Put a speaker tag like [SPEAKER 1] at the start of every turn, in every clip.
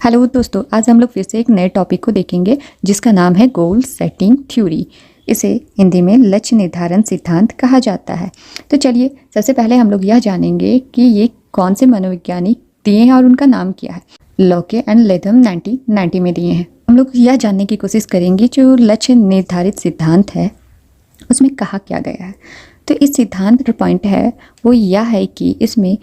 [SPEAKER 1] Hello दोस्तों, आज हम लोग फिर से एक नए टॉपिक को देखेंगे जिसका नाम है गोल सेटिंग थ्योरी। इसे हिंदी में लक्ष्य निर्धारण सिद्धांत कहा जाता है। तो चलिए सबसे पहले हम लोग यह जानेंगे कि ये कौन से मनोवैज्ञानिक दिए हैं और उनका नाम क्या है। लॉके एंड लेथम 1990 में दिए हैं। हम लोग यह जानने की कोशिश करेंगे जो लक्ष्य निर्धारित सिद्धांत है उसमें कहा क्या गया है। तो इस सिद्धांत का पॉइंट है वो यह है कि इसमें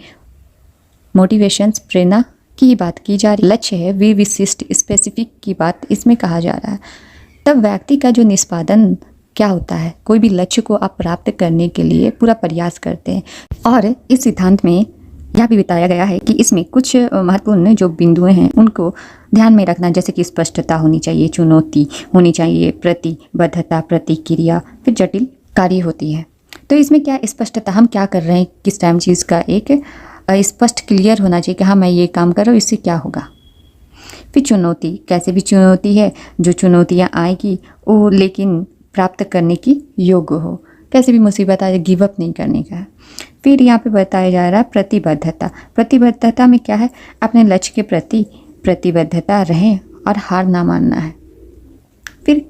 [SPEAKER 1] मोटिवेशंस प्रेरणा की बात की जा रही, लक्ष्य है वे विशिष्ट स्पेसिफिक की बात इसमें कहा जा रहा है। तब व्यक्ति का जो निष्पादन क्या होता है, कोई भी लक्ष्य को आप प्राप्त करने के लिए पूरा प्रयास करते हैं। और इस सिद्धांत में यह भी बताया गया है कि इसमें कुछ महत्वपूर्ण जो बिंदुएं हैं उनको ध्यान में रखना, जैसे कि स्पष्टता होनी चाहिए, चुनौती होनी चाहिए, प्रतिबद्धता, प्रतिक्रिया, फिर जटिल कार्य होती है। तो इसमें क्या स्पष्टता, हम क्या कर रहे हैं, किस टाइम चीज़ का एक स्पष्ट क्लियर होना चाहिए कि हाँ मैं ये काम कर रहा हूँ, इससे क्या होगा। फिर चुनौती, कैसे भी चुनौती है, जो चुनौतियाँ आएगी वो लेकिन प्राप्त करने की योग्य हो, कैसे भी मुसीबत आए गिव अप नहीं करने का है। फिर यहाँ पे बताया जा रहा है प्रतिबद्धता। प्रतिबद्धता में क्या है, अपने लक्ष्य के प्रति प्रतिबद्धता रहें और हार ना मानना है। फिर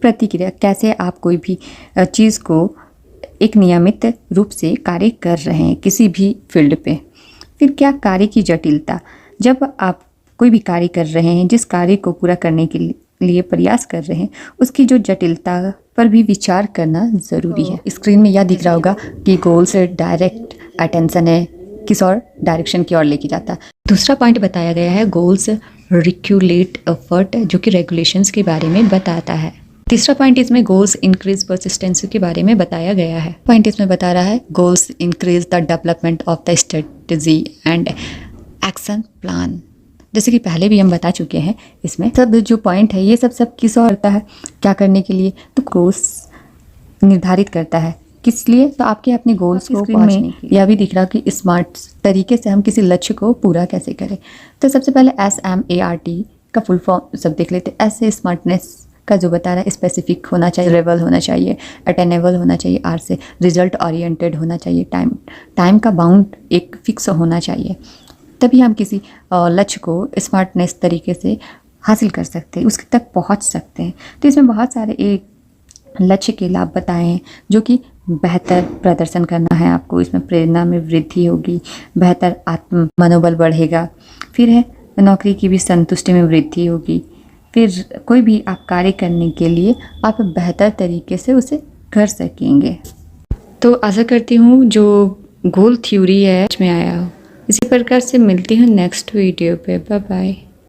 [SPEAKER 1] प्रतिक्रिया, कैसे आप कोई भी चीज़ को एक नियमित रूप से कार्य कर रहे हैं किसी भी फील्ड पे। फिर क्या, कार्य की जटिलता, जब आप कोई भी कार्य कर रहे हैं, जिस कार्य को पूरा करने के लिए प्रयास कर रहे हैं, उसकी जो जटिलता पर भी विचार करना ज़रूरी है। स्क्रीन में यह दिख रहा होगा कि गोल से डायरेक्ट अटेंशन है, किस और डायरेक्शन की ओर लेके जाता है। दूसरा पॉइंट बताया गया है गोल्स रिक्यूलेट एफर्ट, जो कि रेगुलेशंस के बारे में बताता है। तीसरा पॉइंट इसमें गोल्स इंक्रीज परसिस्टेंसी के बारे में बताया गया है। पॉइंट इसमें बता रहा है goals increase the development of the strategy and action plan, जैसे कि पहले भी हम बता चुके हैं। इसमें सब जो पॉइंट है ये सब किस और करता है, क्या करने के लिए, तो गोल्स निर्धारित करता है किस लिए, तो आपके अपने गोल्स को पहुंचने के लिए। यह भी दिख रहा कि स्मार्ट तरीके से हम किसी लक्ष्य को पूरा कैसे करें। तो सबसे पहले SMART का फुल फॉर्म सब देख लेते हैं। ऐसे स्मार्टनेस का जो बता रहा है स्पेसिफिक होना चाहिए, रेबल होना चाहिए, अटेनेबल होना चाहिए, R से रिजल्ट ओरिएंटेड होना चाहिए, टाइम का बाउंड एक फिक्स होना चाहिए, तभी हम किसी लक्ष्य को स्मार्टनेस तरीके से हासिल कर सकते हैं, उसके तक पहुंच सकते हैं। तो इसमें बहुत सारे एक लक्ष्य के लाभ बताए हैं, जो कि बेहतर प्रदर्शन करना है आपको, इसमें प्रेरणा में वृद्धि होगी, बेहतर आत्म मनोबल बढ़ेगा, फिर है नौकरी की भी संतुष्टि में वृद्धि होगी, फिर कोई भी आप कार्य करने के लिए आप बेहतर तरीके से उसे कर सकेंगे। तो आशा करती हूँ जो गोल थ्योरी है उसमें आया हो। इसी प्रकार से मिलती हूँ नेक्स्ट वीडियो पे। Bye bye.